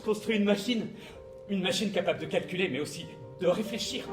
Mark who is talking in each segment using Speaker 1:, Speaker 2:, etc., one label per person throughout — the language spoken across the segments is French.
Speaker 1: Je construis une machine capable de calculer, mais aussi de réfléchir.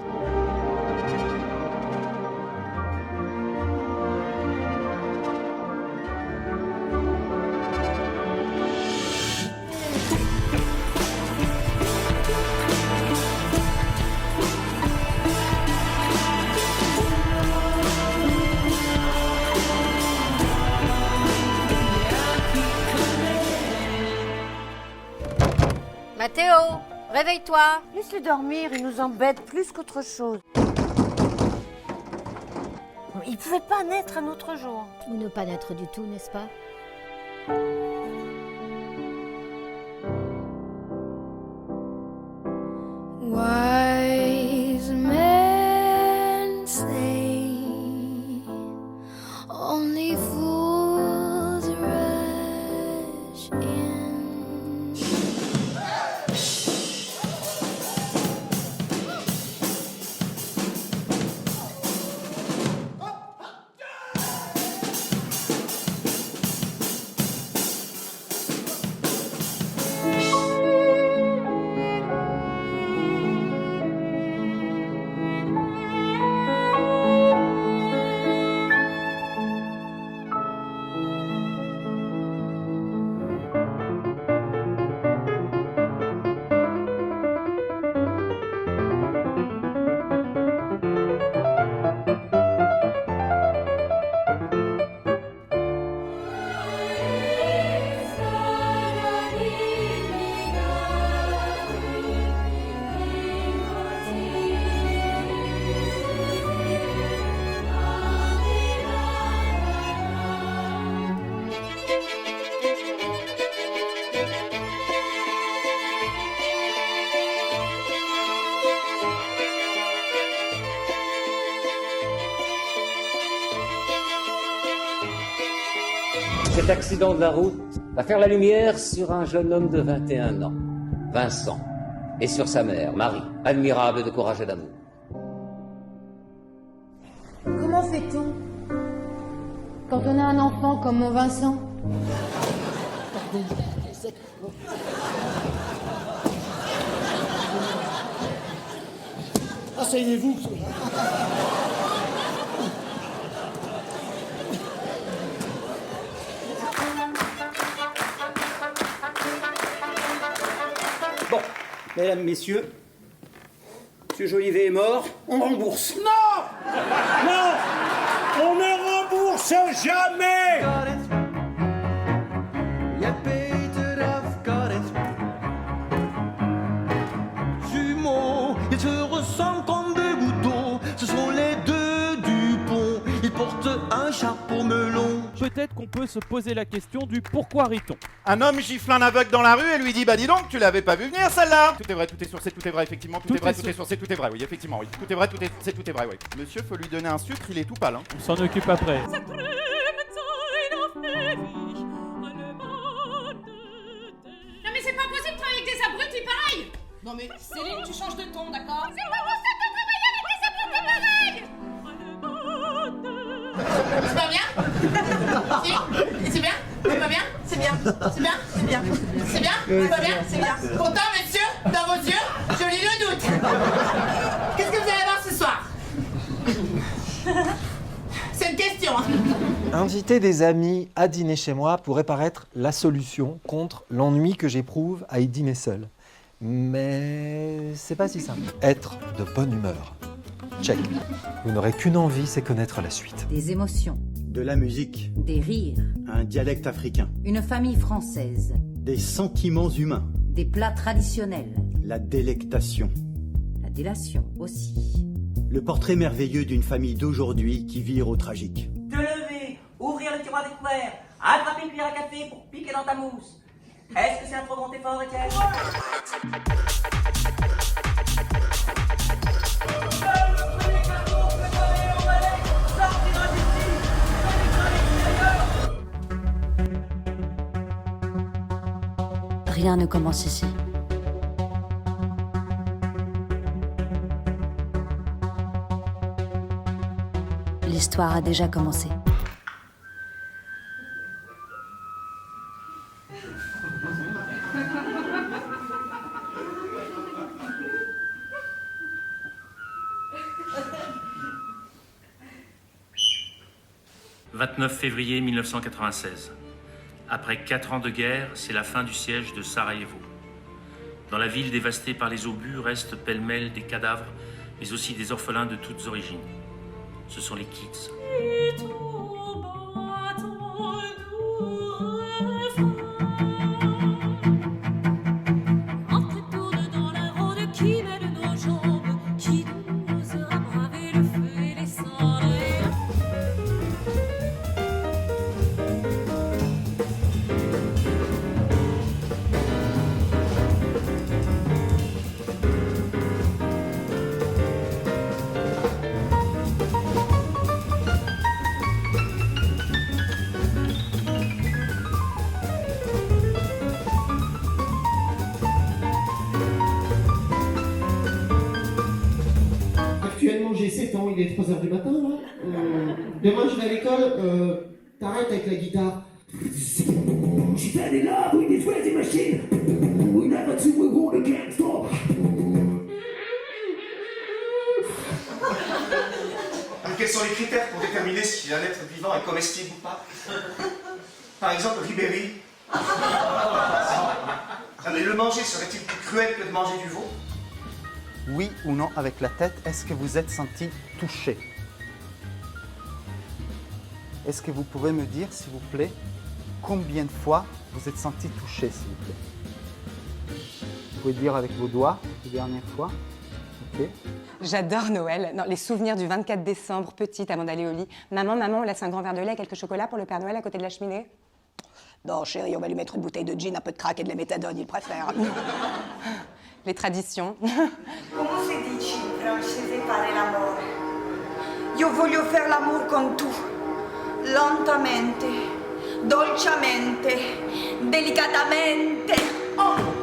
Speaker 2: Mathéo, réveille-toi.
Speaker 3: Laisse-le dormir, il nous embête plus qu'autre chose. Il pouvait pas naître un autre jour.
Speaker 2: Ou ne pas naître du tout, n'est-ce pas?
Speaker 4: Wise men say only fools rush in.
Speaker 5: Cet accident de la route va faire la lumière sur un jeune homme de 21 ans, Vincent, et sur sa mère, Marie, admirable de courage et d'amour.
Speaker 6: Comment fait-on quand on a un enfant comme mon Vincent?
Speaker 7: Asseyez-vous.
Speaker 8: Bon, mesdames, messieurs, M. Jolivet est mort, on rembourse.
Speaker 7: Non! Non! On ne rembourse jamais!
Speaker 9: Jumeaux, ils se ressemblent comme des boutons. Ce sont les deux du pont. Ils portent un chapeau melon.
Speaker 10: Peut-être qu'on peut se poser la question du pourquoi rit-on.
Speaker 11: Un homme gifle un aveugle dans la rue et lui dit bah dis donc tu l'avais pas vu venir celle-là. Tout est vrai, tout est sourcé, tout est vrai effectivement, tout est vrai, tout est sourcé, tout est vrai, oui effectivement, oui. Tout est vrai, tout est vrai, oui. Monsieur, faut lui donner un sucre, il est tout pâle hein.
Speaker 10: On s'en occupe après.
Speaker 12: Non mais c'est pas possible de travailler avec des abrutis pareils. Non mais Céline, tu changes de ton, d'accord? C'est pas possible de travailler avec des abrutis pareils. C'est pas bien? Si? C'est bien? C'est pas bien? C'est bien? C'est bien? C'est bien? C'est bien? C'est pas bien? C'est bien? Pourtant, messieurs, dans vos yeux, je lis le doute. Qu'est-ce que vous allez voir ce soir? C'est une question.
Speaker 13: Inviter des amis à dîner chez moi pourrait paraître la solution contre l'ennui que j'éprouve à y dîner seul. Mais c'est pas si simple. Être de bonne humeur. Check. Vous n'aurez qu'une envie, c'est connaître la suite.
Speaker 14: Des émotions.
Speaker 8: De la musique.
Speaker 14: Des rires.
Speaker 8: Un dialecte africain.
Speaker 14: Une famille française.
Speaker 8: Des sentiments humains.
Speaker 14: Des plats traditionnels.
Speaker 8: La délectation.
Speaker 14: La délation aussi.
Speaker 8: Le portrait merveilleux d'une famille d'aujourd'hui qui vire au tragique.
Speaker 15: Te lever, ouvrir le tiroir des couverts, attraper une cuillère à café pour piquer dans ta mousse. Est-ce que c'est un trop grand effort, Étienne?
Speaker 14: Rien ne commence ici. L'histoire a déjà commencé.
Speaker 16: 29 février 1996. Après 4 ans de guerre, c'est la fin du siège de Sarajevo. Dans la ville dévastée par les obus restent pêle-mêle des cadavres, mais aussi des orphelins de toutes origines. Ce sont les kids.
Speaker 17: Actuellement, j'ai 7 ans, il est 3h du matin, là. Demain, je vais à l'école, t'arrêtes avec la guitare.
Speaker 18: She fell in love with this crazy machine. We never two, we won't again stop.
Speaker 19: Quels sont les critères pour déterminer si un être vivant est comestible ou pas? Par exemple, Ribéry. Mais le manger serait-il plus cruel que de manger du veau?
Speaker 8: Oui ou non avec la tête, est-ce que vous êtes senti touché? Est-ce que vous pouvez me dire, s'il vous plaît, combien de fois vous êtes senti touché, s'il vous plaît? Vous pouvez dire avec vos doigts, la dernière fois. Ok.
Speaker 20: J'adore Noël. Non, les souvenirs du 24 décembre, petite, avant d'aller au lit. Maman, on laisse un grand verre de lait et quelques chocolats pour le Père Noël à côté de la cheminée?
Speaker 21: Non, chérie, on va lui mettre une bouteille de gin, un peu de crack et de la méthadone, il préfère.
Speaker 20: Les traditions.
Speaker 22: Come si dice in francese fare l'amore? Io voglio faire l'amour con tu, lentamente, dolcemente, delicatamente. Oh!